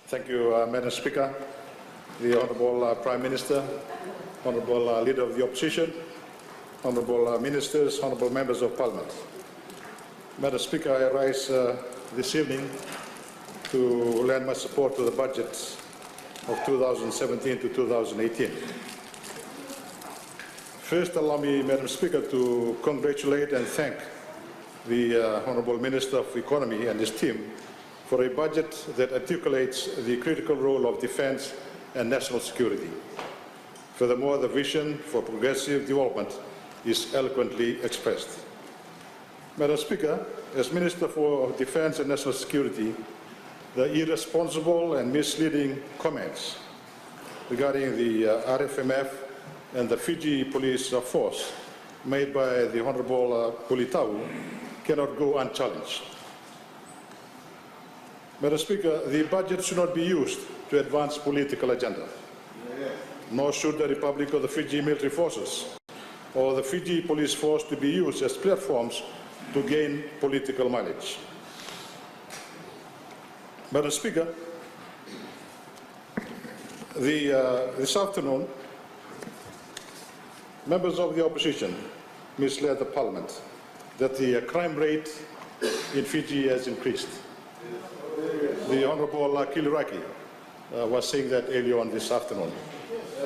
Thank you, Madam Speaker, the Honourable Prime Minister, Honourable Leader of the Opposition, Honourable Ministers, Honourable Members of Parliament. Madam Speaker, I rise this evening to lend my support to the budget of 2017 to 2018. First, allow me, Madam Speaker, to congratulate and thank the Honourable Minister of Economy and his team for a budget that articulates the critical role of defence and national security. Furthermore, the vision for progressive development is eloquently expressed. Madam Speaker, as Minister for Defence and National Security, the irresponsible and misleading comments regarding the RFMF and the Fiji Police Force made by the Honourable Pulitawu cannot go unchallenged. Madam Speaker, the budget should not be used to advance political agenda, nor should the Republic of the Fiji Military Forces or the Fiji Police Force to be used as platforms to gain political mileage. Madam Speaker, this afternoon, members of the opposition misled the Parliament that the crime rate in Fiji has increased. The Honourable Kiliraki was saying that earlier on this afternoon.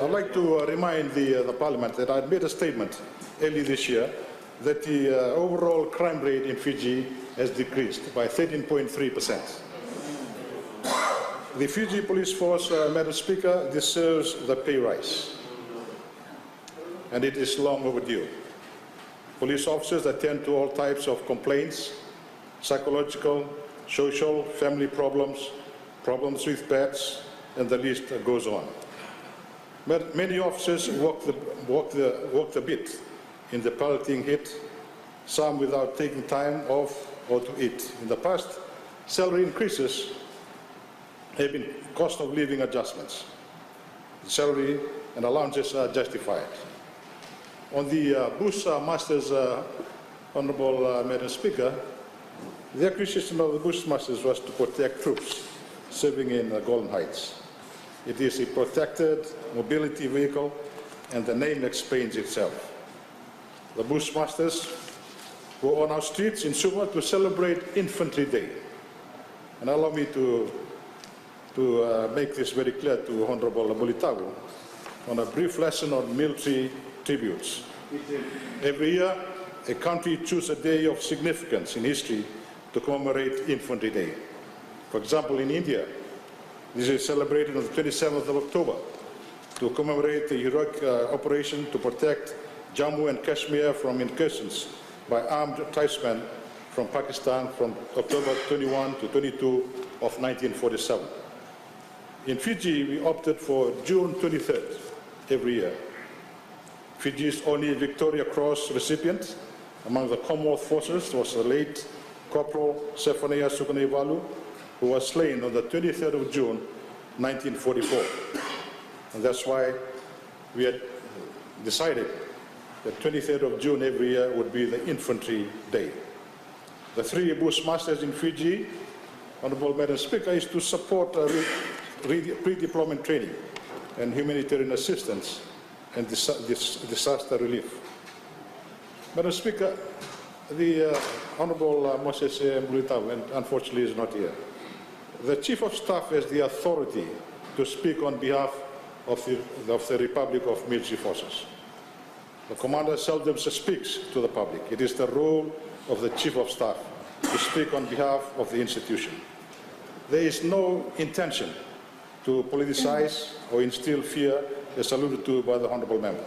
I'd like to remind the Parliament that I made a statement early this year that the overall crime rate in Fiji has decreased by 13.3%. The Fiji Police Force, Madam Speaker, deserves the pay rise, and it is long overdue. Police officers attend to all types of complaints, psychological, social, family problems, problems with pets, and the list goes on. But many officers walk the bit in the pelleting heat, some without taking time off or to eat. In the past, salary increases have been cost of living adjustments. The salary and allowances are justified. On the Bushmasters, Honourable Madam Speaker, the acquisition of the Bushmasters was to protect troops serving in Golden Heights. It is a protected mobility vehicle, and the name explains itself. The Bushmasters were on our streets in Suva to celebrate Infantry Day. And allow me to make this very clear to Honourable Pulitawu on a brief lesson on military tributes. Every year, a country chooses a day of significance in history to commemorate Infantry Day. For example, in India, this is celebrated on the 27th of October to commemorate the heroic operation to protect Jammu and Kashmir from incursions by armed tribesmen from Pakistan from October 21 to 22 of 1947. In Fiji, we opted for June 23rd every year. Fiji's only Victoria Cross recipient among the Commonwealth forces was the late Corporal Sephania Sukunevalu, who was slain on the 23rd of June, 1944. And that's why we had decided that 23rd of June every year would be the Infantry Day. The three Bushmasters in Fiji, Honourable Madam Speaker, is to support pre-deployment training and humanitarian assistance and disaster relief. Madam Speaker, the Honourable Moses Pulitawu, and unfortunately is not here. The Chief of Staff has the authority to speak on behalf of the Republic of Military Forces. The Commander seldom speaks to the public. It is the role of the Chief of Staff to speak on behalf of the institution. There is no intention to politicize or instill fear as alluded to by the Honourable Member.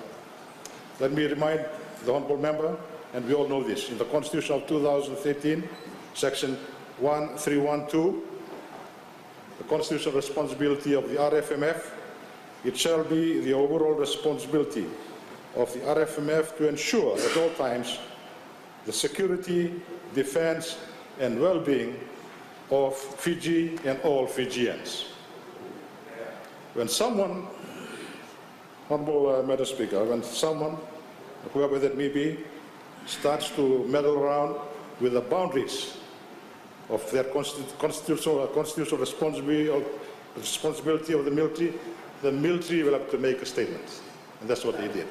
Let me remind the Honourable Member, and we all know this, in the Constitution of 2013, Section 1312, the constitutional responsibility of the RFMF, it shall be the overall responsibility of the RFMF to ensure at all times the security, defence and well-being of Fiji and all Fijians. When someone, Honourable Madam Speaker, when someone, whoever that may be, starts to meddle around with the boundaries of their constitutional responsibility responsibility of the military will have to make a statement. And that's what they did.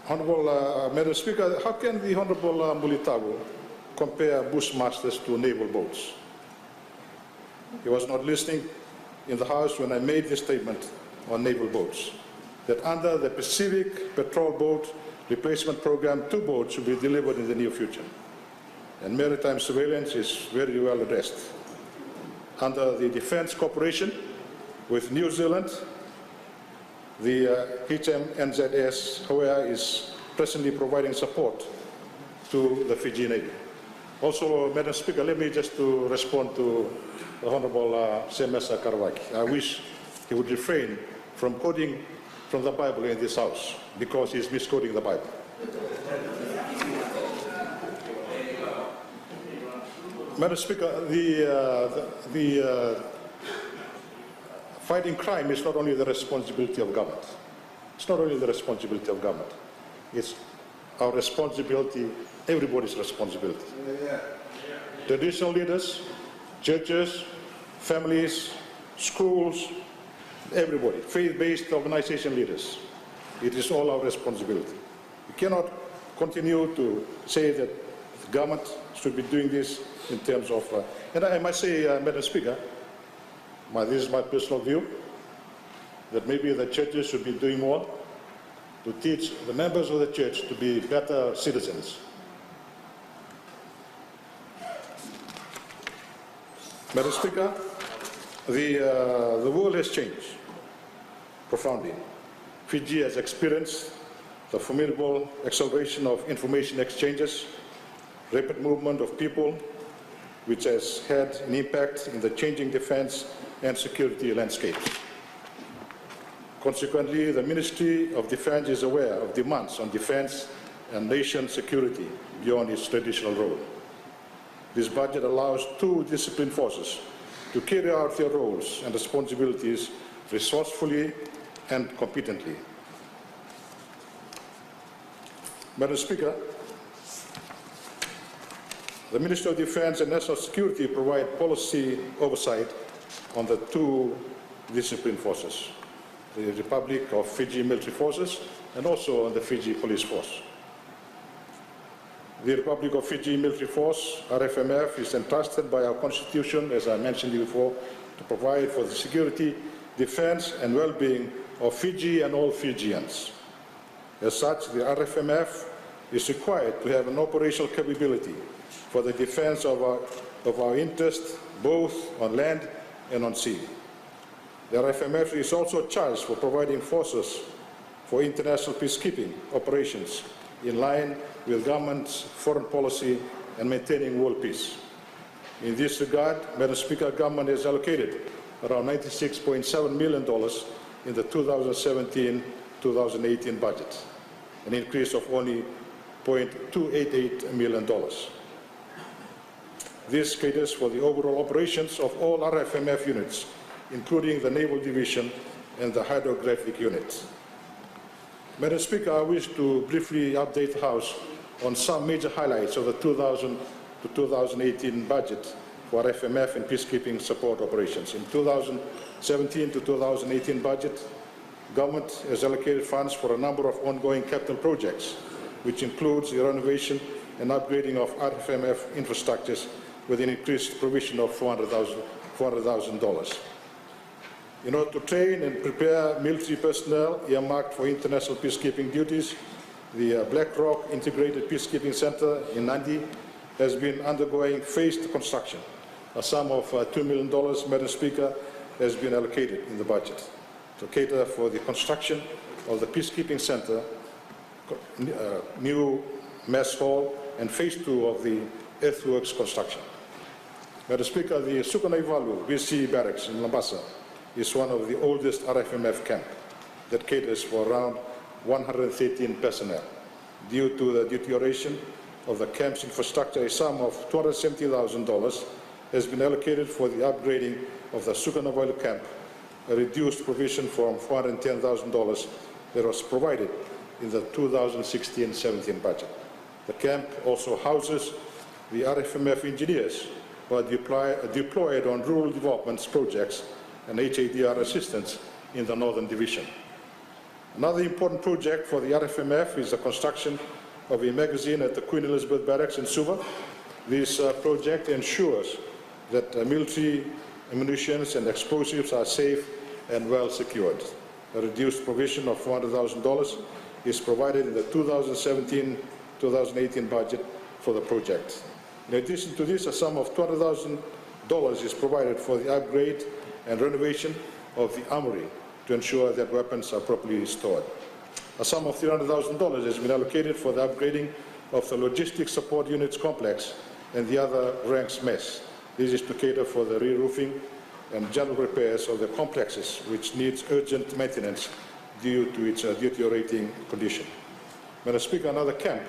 Honorable Madam Speaker, how can the Honorable Mulitago compare Bushmasters to naval boats? He was not listening in the House when I made this statement on naval boats, that under the Pacific Patrol Boat Replacement Program, 2 boats will be delivered in the near future. And maritime surveillance is very well addressed. Under the Defence Cooperation with New Zealand, the HMNZS, however, is presently providing support to the Fiji Navy. Also, Madam Speaker, let me just to respond to the Honorable Semesa Karawaki. I wish he would refrain from quoting from the Bible in this House, because he is misquoting the Bible. Madam Speaker, the fighting crime is not only the responsibility of government. It's not only the responsibility of government. It's our responsibility, everybody's responsibility. Traditional leaders, churches, families, schools, everybody, faith-based organization leaders. It is all our responsibility. We cannot continue to say that the government should be doing this in terms of, and I must say, Madam Speaker, this is my personal view, that maybe the churches should be doing more to teach the members of the church to be better citizens. Madam Speaker, the world has changed profoundly. Fiji has experienced the formidable acceleration of information exchanges, rapid movement of people, which has had an impact in the changing defense and security landscapes. Consequently, the Ministry of Defense is aware of demands on defense and nation security beyond its traditional role. This budget allows 2 disciplined forces to carry out their roles and responsibilities resourcefully and competently. Madam Speaker, the Ministry of Defense and National Security provide policy oversight on the 2 disciplined forces, the Republic of Fiji Military Forces and also on the Fiji Police Force. The Republic of Fiji Military Force, RFMF, is entrusted by our Constitution, as I mentioned before, to provide for the security, defense and well-being of Fiji and all Fijians. As such, the RFMF is required to have an operational capability for the defense of our interests, both on land and on sea. The RFMF is also charged for providing forces for international peacekeeping operations in line with government's foreign policy and maintaining world peace. In this regard, Madam Speaker, government has allocated around $96.7 million in the 2017-2018 budget, an increase of only $0.288 million. This caters for the overall operations of all RFMF units, including the Naval Division and the Hydrographic Unit. Madam Speaker, I wish to briefly update the House on some major highlights of the 2000 to 2018 budget for RFMF and peacekeeping support operations. In 2017 to 2018 budget, government has allocated funds for a number of ongoing capital projects, which includes the renovation and upgrading of RFMF infrastructures with an increased provision of $400,000. In order to train and prepare military personnel earmarked for international peacekeeping duties, the Black Rock Integrated Peacekeeping Center in Nadi has been undergoing phased construction. A sum of $2 million, Madam Speaker, has been allocated in the budget to cater for the construction of the Peacekeeping Center, new mess hall, and phase 2 of the earthworks construction. Madam Speaker, the Sukanaivalu BC Barracks in Lambasa is one of the oldest RFMF camp that caters for around 113 personnel. Due to the deterioration of the camp's infrastructure, a sum of $270,000 has been allocated for the upgrading of the Sukanaivalu camp, a reduced provision from $410,000 that was provided in the 2016-17 budget. The camp also houses the RFMF engineers were deployed on rural development projects and HADR assistance in the Northern Division. Another important project for the RFMF is the construction of a magazine at the Queen Elizabeth Barracks in Suva. This project ensures that military ammunitions and explosives are safe and well secured. A reduced provision of $400,000 is provided in the 2017-2018 budget for the project. In addition to this, a sum of $200,000 is provided for the upgrade and renovation of the armory to ensure that weapons are properly stored. A sum of $300,000 has been allocated for the upgrading of the Logistics Support Units complex and the other ranks mess. This is to cater for the re-roofing and general repairs of the complexes, which needs urgent maintenance due to its deteriorating condition. Madam Speaker, another camp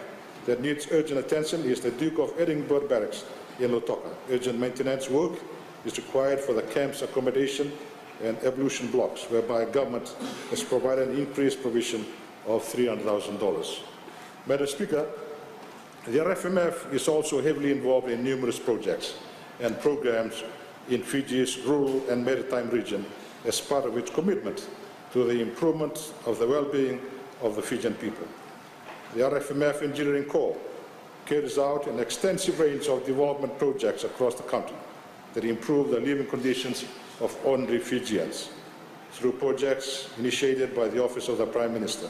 that needs urgent attention is the Duke of Edinburgh Barracks in Lautoka. Urgent maintenance work is required for the camp's accommodation and ablution blocks, whereby government has provided an increased provision of $300,000. Madam Speaker, the RFMF is also heavily involved in numerous projects and programs in Fiji's rural and maritime region as part of its commitment to the improvement of the well-being of the Fijian people. The RFMF Engineering Corps carries out an extensive range of development projects across the country that improve the living conditions of ordinary Fijians through projects initiated by the Office of the Prime Minister,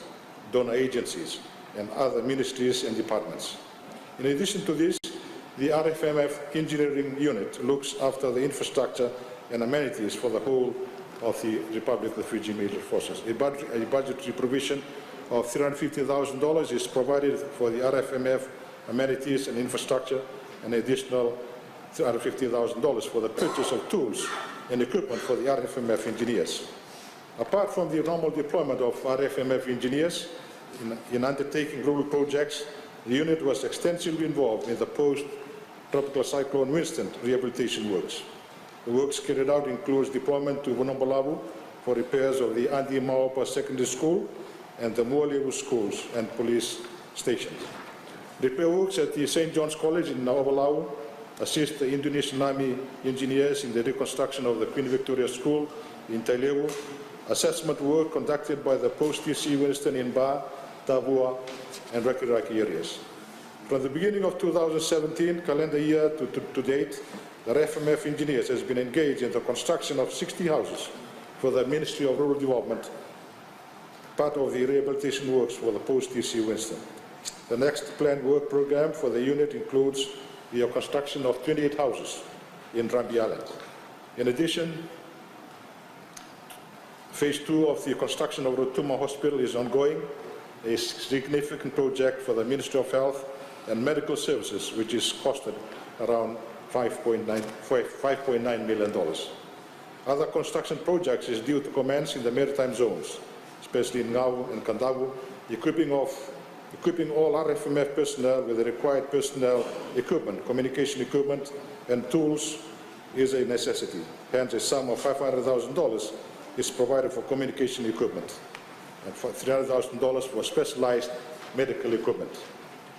donor agencies, and other ministries and departments. In addition to this, the RFMF Engineering Unit looks after the infrastructure and amenities for the whole of the Republic of Fiji Military Forces. A budgetary provision of $350,000 is provided for the RFMF amenities and infrastructure, and additional $350,000 for the purchase of tools and equipment for the RFMF engineers. Apart from the normal deployment of RFMF engineers in undertaking rural projects, the unit was extensively involved in the post-tropical cyclone Winston rehabilitation works. The works carried out includes deployment to Vunombalavu for repairs of the Andi Maopa Secondary School and the Mualevu schools and police stations. Repair works at the St. John's College in Naovalau assist the Indonesian Army engineers in the reconstruction of the Queen Victoria School in Tailevu. Assessment work conducted by the post-TC Winston in Ba, Tavua, and Rakiraki areas. From the beginning of 2017 calendar year to date, the RFMF engineers has been engaged in the construction of 60 houses for the Ministry of Rural Development, part of the rehabilitation works for the post-TC Winston. The next planned work program for the unit includes the construction of 28 houses in Rambi Island. In addition, phase 2 of the construction of Rotuma Hospital is ongoing, a significant project for the Ministry of Health and Medical Services, which is costed around $5.9 million. Other construction projects is due to commence in the maritime zones, especially in Ngau and Kandavu. Equipping all RFMF personnel with the required personnel equipment, communication equipment, and tools is a necessity. Hence, a sum of $500,000 is provided for communication equipment, and for $300,000 for specialized medical equipment.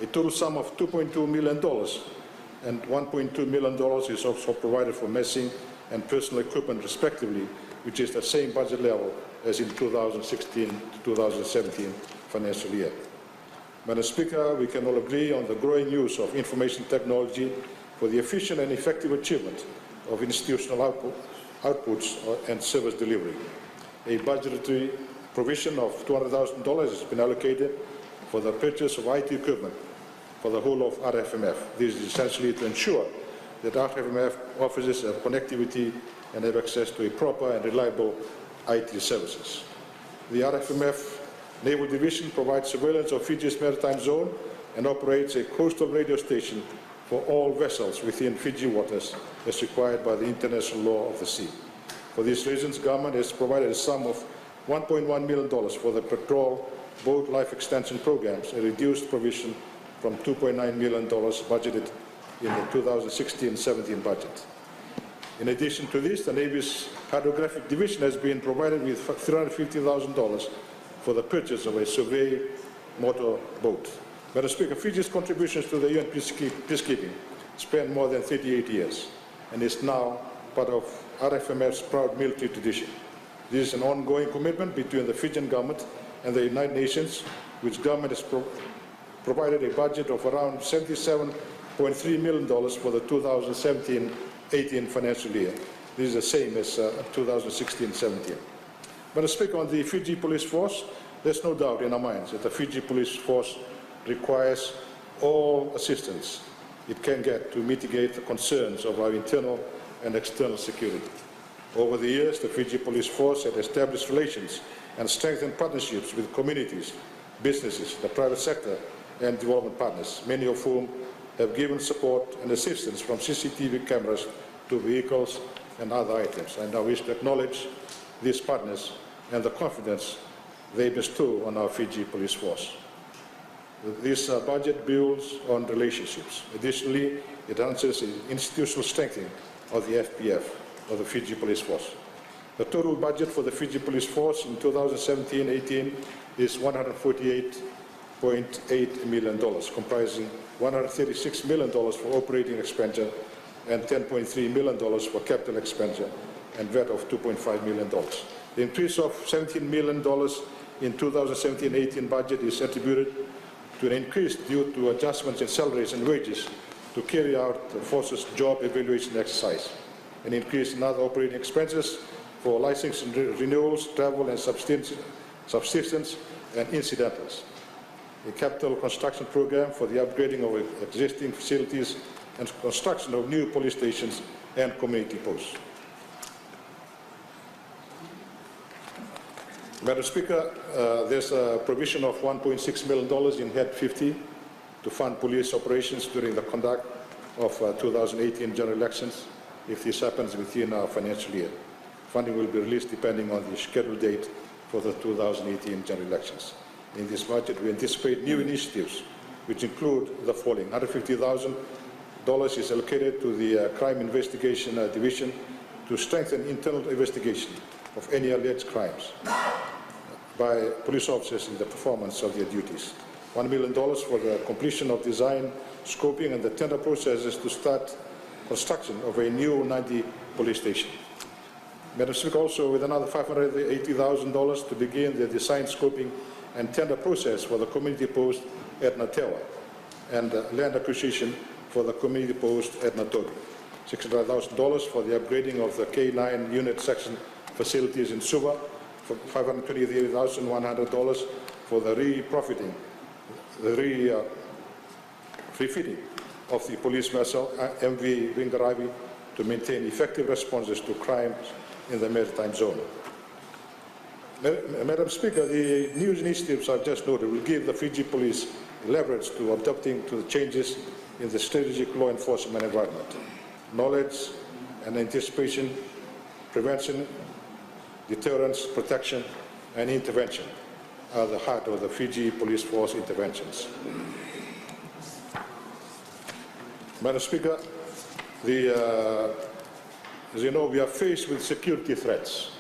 A total sum of $2.2 million and $1.2 million is also provided for messing and personal equipment respectively, which is the same budget level as in 2016 to 2017 financial year. Madam Speaker, we can all agree on the growing use of information technology for the efficient and effective achievement of institutional outputs and service delivery. A budgetary provision of $200,000 has been allocated for the purchase of IT equipment for the whole of RFMF. This is essentially to ensure that RFMF officers have connectivity and have access to a proper and reliable IT services. The RFMF Naval Division provides surveillance of Fiji's maritime zone and operates a coastal radio station for all vessels within Fiji waters as required by the international law of the sea. For these reasons, government has provided a sum of $1.1 million for the patrol boat life extension programs, a reduced provision from $2.9 million budgeted in the 2016-17 budget. In addition to this, the Navy's Hydrographic Division has been provided with $350,000 for the purchase of a survey motor boat. Madam Speaker, Fiji's contributions to the UN peacekeeping span more than 38 years. and is now part of RFMF's proud military tradition. This is an ongoing commitment between the Fijian government and the United Nations, which government has provided a budget of around $77.3 million for the 2017-18 financial year. This is the same as 2016-17. But to speak on the Fiji Police Force, there's no doubt in our minds that the Fiji Police Force requires all assistance it can get to mitigate the concerns of our internal and external security. Over the years, the Fiji Police Force has established relations and strengthened partnerships with communities, businesses, the private sector, and development partners, many of whom have given support and assistance from CCTV cameras to vehicles and other items. And I wish to acknowledge these partners and the confidence they bestow on our Fiji Police Force. This budget builds on relationships. Additionally, it enhances the institutional strengthening of the FPF, of the Fiji Police Force. The total budget for the Fiji Police Force in 2017-18 is $148.8 million, comprising $136 million for operating expenditure and $10.3 million for capital expenditure and VAT of $2.5 million. The increase of $17 million in 2017-18 budget is attributed to an increase due to adjustments in salaries and wages to carry out the force's job evaluation exercise, an increase in other operating expenses for license renewals, travel and subsistence and incidentals, a capital construction program for the upgrading of existing facilities and construction of new police stations and community posts. Madam Speaker, there's a provision of $1.6 million in Head 50 to fund police operations during the conduct of 2018 general elections, if this happens within our financial year. Funding will be released depending on the scheduled date for the 2018 general elections. In this budget, we anticipate new initiatives, which include the following. $150,000 is allocated to the Crime Investigation Division to strengthen internal investigation of any alleged crimes by police officers in the performance of their duties. $1 million for the completion of design, scoping, and the tender processes to start construction of a new 90 police station. Madam Speaker, also with another $580,000 to begin the design, scoping, and tender process for the community post at Natewa and land acquisition for the community post at Natobi. $600,000 for the upgrading of the K9 unit section facilities in Suva, for $528,100 for the refitting of the police vessel MV Ringaravi to maintain effective responses to crimes in the maritime zone. Madam Speaker, the new initiatives I've just noted will give the Fiji Police leverage to adapting to the changes in the strategic law enforcement environment. Knowledge and anticipation, prevention, deterrence, protection, and intervention are the heart of the Fiji Police Force interventions. Madam Speaker, as you know, we are faced with security threats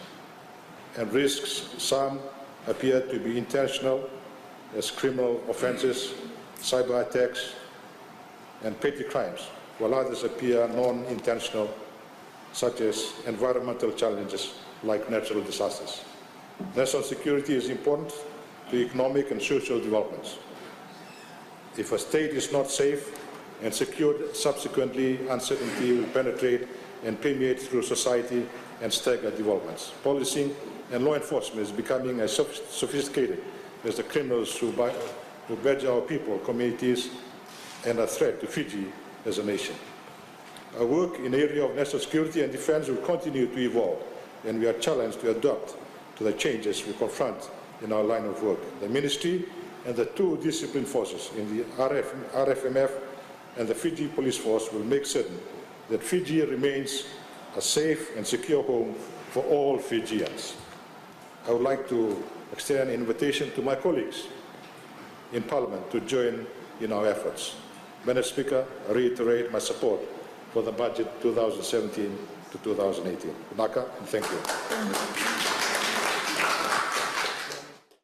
and risks. Some appear to be intentional, as criminal offenses, cyber attacks, and petty crimes, while others appear non-intentional, such as environmental challenges like natural disasters. National security is important to economic and social developments. If a state is not safe and secured, subsequently uncertainty will penetrate and permeate through society and stagger developments. Policing and law enforcement is becoming as sophisticated as the criminals who badger our people, communities, and a threat to Fiji as a nation. Our work in the area of national security and defense will continue to evolve, and we are challenged to adapt to the changes we confront in our line of work. The Ministry and the two discipline forces in the RFMF and the Fiji Police Force will make certain that Fiji remains a safe and secure home for all Fijians. I would like to extend an invitation to my colleagues in Parliament to join in our efforts. Madam Speaker, I reiterate my support for the budget 2017 to 2018. Naka, and thank you.